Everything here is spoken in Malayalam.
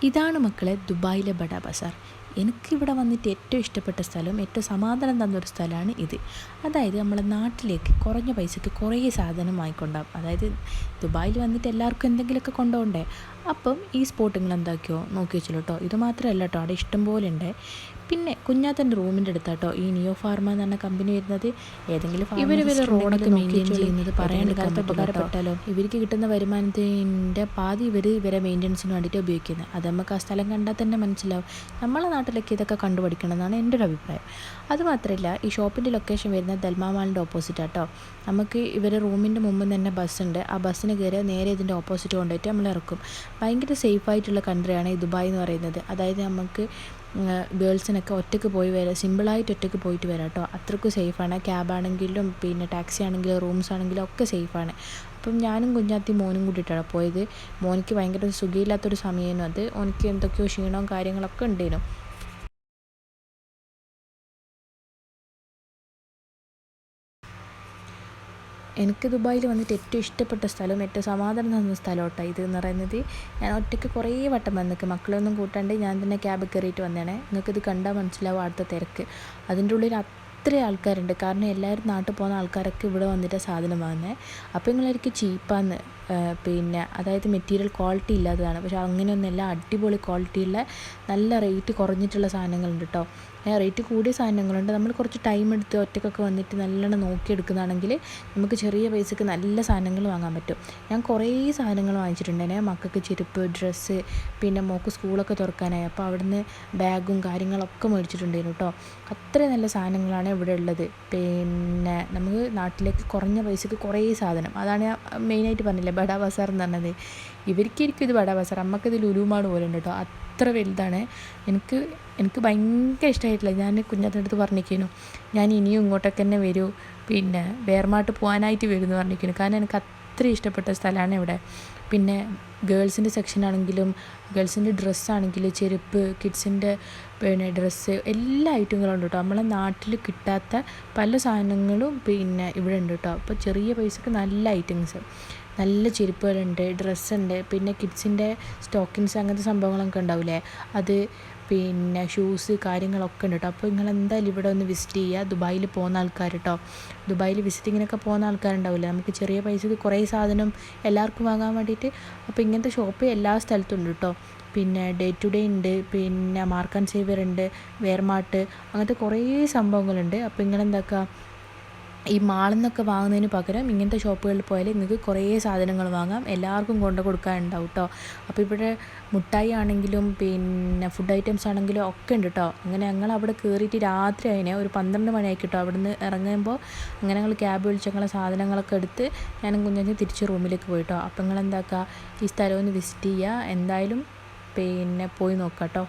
ഇതാണ് മക്കളെ ദുബായിലെ ബഡാ ബസാർ. എനിക്കിവിടെ വന്നിട്ട് ഏറ്റവും ഇഷ്ടപ്പെട്ട സ്ഥലം, ഏറ്റവും സമാധാനം തന്നൊരു സ്ഥലമാണ് ഇത്. അതായത് നമ്മളെ നാട്ടിലേക്ക് കുറഞ്ഞ പൈസയ്ക്ക് കുറേ സാധനം വാങ്ങിക്കൊണ്ടാകും. അതായത് ദുബായിൽ വന്നിട്ട് എല്ലാവർക്കും എന്തെങ്കിലുമൊക്കെ കൊണ്ടുപോകണ്ടേ. അപ്പം ഈ സ്പോട്ട് നിങ്ങൾ എന്താക്കിയോ നോക്കി വെച്ചല്ലോ കേട്ടോ. ഇത് മാത്രമല്ല കേട്ടോ, അവിടെ ഇഷ്ടം പോലെ ഉണ്ട്. പിന്നെ കുഞ്ഞാത്തൻ്റെ റൂമിൻ്റെ അടുത്താട്ടോ ഈ നിയോ ഫാർമ എന്ന് പറഞ്ഞ കമ്പനി വരുന്നത്. ഏതെങ്കിലും ഇവർ റോഡൊക്കെ മെയിൻറ്റെയിൻ ചെയ്യുന്നത് പറയാൻ കാലത്ത് ഉപകാരപ്പെട്ടാലോ. ഇവർക്ക് കിട്ടുന്ന വരുമാനത്തിൻ്റെ പാതി ഇവരെ മെയിൻ്റെനൻസിന് വേണ്ടിയിട്ട് ഉപയോഗിക്കുന്നത്. അത് നമുക്ക് ആ സ്ഥലം കണ്ടാൽ തന്നെ മനസ്സിലാവും. നമ്മളെ നാട്ടിലൊക്കെ ഇതൊക്കെ കണ്ടുപഠിക്കണം എന്നാണ് എൻ്റെ ഒരു അഭിപ്രായം. അതുമാത്രമല്ല, ഈ ഷോപ്പിൻ്റെ ലൊക്കേഷൻ വരുന്നത് ദൽമാ മാളിൻ്റെ ഓപ്പോസിറ്റ് ആട്ടോ. നമുക്ക് ഇവരെ റൂമിൻ്റെ മുമ്പിൽ തന്നെ ബസ്സുണ്ട്. ആ ബസ്സിന് കയറി നേരെ ഇതിൻ്റെ ഓപ്പോസിറ്റ് കൊണ്ടുപോയിട്ട് നമ്മൾ ഇറക്കും. ഭയങ്കര സേഫായിട്ടുള്ള കൺട്രിയാണ് ഈ ദുബായ് എന്ന് പറയുന്നത്. അതായത് നമുക്ക് ഗേൾസിനൊക്കെ ഒറ്റയ്ക്ക് പോയി വരാം, സിമ്പിളായിട്ട് ഒറ്റയ്ക്ക് പോയിട്ട് വരാം കേട്ടോ. അത്രയ്ക്കും സേഫാണ്. ക്യാബാണെങ്കിലും പിന്നെ ടാക്സി ആണെങ്കിലും റൂംസ് ആണെങ്കിലും ഒക്കെ സേഫാണ്. അപ്പം ഞാനും കുഞ്ഞാത്തി മോനും കൂടിയിട്ടാണ് പോയത്. മോനിക്ക് ഭയങ്കര സുഖമില്ലാത്തൊരു സമയമായിരുന്നു അത്. ഓനിക്ക് എന്തൊക്കെയോ ക്ഷീണവും കാര്യങ്ങളൊക്കെ ഉണ്ടേനു. എനിക്ക് ദുബായിൽ വന്നിട്ട് ഏറ്റവും ഇഷ്ടപ്പെട്ട സ്ഥലവും ഏറ്റവും സമാധാനം തന്ന സ്ഥലം കേട്ടോ ഇത് എന്ന് പറയുന്നത്. ഞാൻ ഒറ്റയ്ക്ക് കുറേ വട്ടം വന്നിക്ക്, മക്കളൊന്നും കൂട്ടാണ്ട് ഞാൻ തന്നെ ക്യാബ് കയറിയിട്ട് വന്നതാണ്. നിങ്ങൾക്കിത് കണ്ടാൽ മനസ്സിലാവും അടുത്ത തിരക്ക്. അതിൻ്റെ ഉള്ളിൽ അത്ര ആൾക്കാരുണ്ട്. കാരണം എല്ലാവരും നാട്ടിൽ പോകുന്ന ആൾക്കാരൊക്കെ ഇവിടെ വന്നിട്ട് സാധനം വാങ്ങുന്നത്. അപ്പോൾ നിങ്ങളായിരിക്കും ചീപ്പാന്ന്, പിന്നെ അതായത് മെറ്റീരിയൽ ക്വാളിറ്റി ഇല്ലാത്തതാണ്. പക്ഷേ അങ്ങനെയൊന്നുമല്ല, അടിപൊളി ക്വാളിറ്റിയുള്ള നല്ല റേറ്റ് കുറഞ്ഞിട്ടുള്ള സാധനങ്ങളുണ്ട് കേട്ടോ. റേറ്റ് കൂടിയ സാധനങ്ങളുണ്ട്. നമ്മൾ കുറച്ച് ടൈം എടുത്ത് ഒറ്റയ്ക്കൊക്കെ വന്നിട്ട് നല്ലോണം നോക്കിയെടുക്കുന്നതാണെങ്കിൽ നമുക്ക് ചെറിയ പൈസക്ക് നല്ല സാധനങ്ങൾ വാങ്ങാൻ പറ്റും. ഞാൻ കുറേ സാധനങ്ങൾ വാങ്ങിച്ചിട്ടുണ്ട്. മക്കൾക്ക് ചെരുപ്പ്, ഡ്രസ്സ്, പിന്നെ മോൾക്ക് സ്കൂളൊക്കെ തുറക്കാനായി. അപ്പോൾ അവിടുന്ന് ബാഗും കാര്യങ്ങളൊക്കെ മേടിച്ചിട്ടുണ്ടായിരുന്നു കേട്ടോ. അത്രയും നല്ല സാധനങ്ങളാണ് ഇവിടെ ഉള്ളത്. പിന്നെ നമുക്ക് നാട്ടിലേക്ക് കുറഞ്ഞ പൈസക്ക് കുറേ സാധനം, അതാണ് ഞാൻ മെയിനായിട്ട് പറഞ്ഞില്ലേ ബഡാ ബസാർ എന്ന് പറഞ്ഞത്. ഇവർക്കായിരിക്കും ഇത് ബഡാ ബസാർ, നമുക്കിത് ലുലുമാട് പോലെ ഉണ്ട് കേട്ടോ. അത്ര വലുതാണ്. എനിക്ക് ഭയങ്കര ഇഷ്ടമായിട്ടില്ല. ഞാൻ കുഞ്ഞാത്തിൻ്റെ അടുത്ത് പറഞ്ഞിരിക്കുന്നു ഞാൻ ഇനിയും ഇങ്ങോട്ടൊക്കെ തന്നെ വരൂ, പിന്നെ വേർമാട്ട് പോകാനായിട്ട് വരും എന്ന് പറഞ്ഞിരിക്കുന്നു. കാരണം എനിക്ക് അത്ര ഇഷ്ടപ്പെട്ട സ്ഥലമാണ് ഇവിടെ. പിന്നെ ഗേൾസിൻ്റെ സെക്ഷനാണെങ്കിലും ഗേൾസിൻ്റെ ഡ്രസ്സാണെങ്കിലും ചെരുപ്പ്, കിഡ്സിൻ്റെ പിന്നെ ഡ്രസ്സ്, എല്ലാ ഐറ്റങ്ങളും ഉണ്ട് കേട്ടോ. നമ്മളെ നാട്ടിൽ കിട്ടാത്ത പല സാധനങ്ങളും പിന്നെ ഇവിടെ ഉണ്ട് കേട്ടോ. അപ്പോൾ ചെറിയ പൈസക്ക് നല്ല ഐറ്റംസ്, നല്ല ചെരുപ്പുകളുണ്ട്, ഡ്രസ്സുണ്ട്, പിന്നെ കിഡ്സിൻ്റെ സ്റ്റോക്കിങ്സ് അങ്ങനത്തെ സംഭവങ്ങളൊക്കെ ഉണ്ടാവില്ലേ അത്, പിന്നെ ഷൂസ് കാര്യങ്ങളൊക്കെ ഉണ്ട് കേട്ടോ. അപ്പോൾ നിങ്ങൾ എന്തായാലും ഇവിടെ ഒന്ന് വിസിറ്റ് ചെയ്യുക. ദുബായിൽ പോകുന്ന ആൾക്കാർ കേട്ടോ, ദുബായിൽ വിസിറ്റിങ്ങിനൊക്കെ പോകുന്ന ആൾക്കാരുണ്ടാവില്ലേ, നമുക്ക് ചെറിയ പൈസക്ക് കുറേ സാധനം എല്ലാവർക്കും വാങ്ങാൻ വേണ്ടിയിട്ട്. അപ്പോൾ ഇങ്ങനത്തെ ഷോപ്പ് എല്ലാ സ്ഥലത്തും ഉണ്ട് കേട്ടോ. പിന്നെ ഡേ ടു ഡേ ഉണ്ട്, പിന്നെ മാർക്ക് ആൻഡ് സേവർ ഉണ്ട്, വേർമാട്ട്, അങ്ങനത്തെ കുറേ സംഭവങ്ങളുണ്ട്. അപ്പോൾ നിങ്ങളെന്താക്കുക, ഈ മാളിൽ നിന്നൊക്കെ വാങ്ങുന്നതിന് പകരം ഇങ്ങനത്തെ ഷോപ്പുകളിൽ പോയാൽ നിങ്ങൾക്ക് കുറേ സാധനങ്ങൾ വാങ്ങാം, എല്ലാവർക്കും കൊണ്ടു കൊടുക്കാനുണ്ടാവും കേട്ടോ. അപ്പോൾ ഇവിടെ മുട്ടായി ആണെങ്കിലും പിന്നെ ഫുഡ് ഐറ്റംസ് ആണെങ്കിലും ഒക്കെ ഉണ്ട് കേട്ടോ. അങ്ങനെ ഞങ്ങൾ അവിടെ കയറിയിട്ട് രാത്രി അതിനെ ഒരു 12 മണിയായി കേട്ടോ. അവിടെ നിന്ന് ഇറങ്ങുമ്പോൾ അങ്ങനെ ഞങ്ങൾ ക്യാബ് വിളിച്ച് ഞങ്ങളെ സാധനങ്ങളൊക്കെ എടുത്ത് ഞാനും കുഞ്ഞാനും തിരിച്ച് റൂമിലേക്ക് പോയിട്ടോ. അപ്പോൾ നിങ്ങൾ എന്താക്കുക, ഈ സ്ഥലം ഒന്ന് വിസിറ്റ് ചെയ്യുക, എന്തായാലും പിന്നെ പോയി നോക്കാം കേട്ടോ.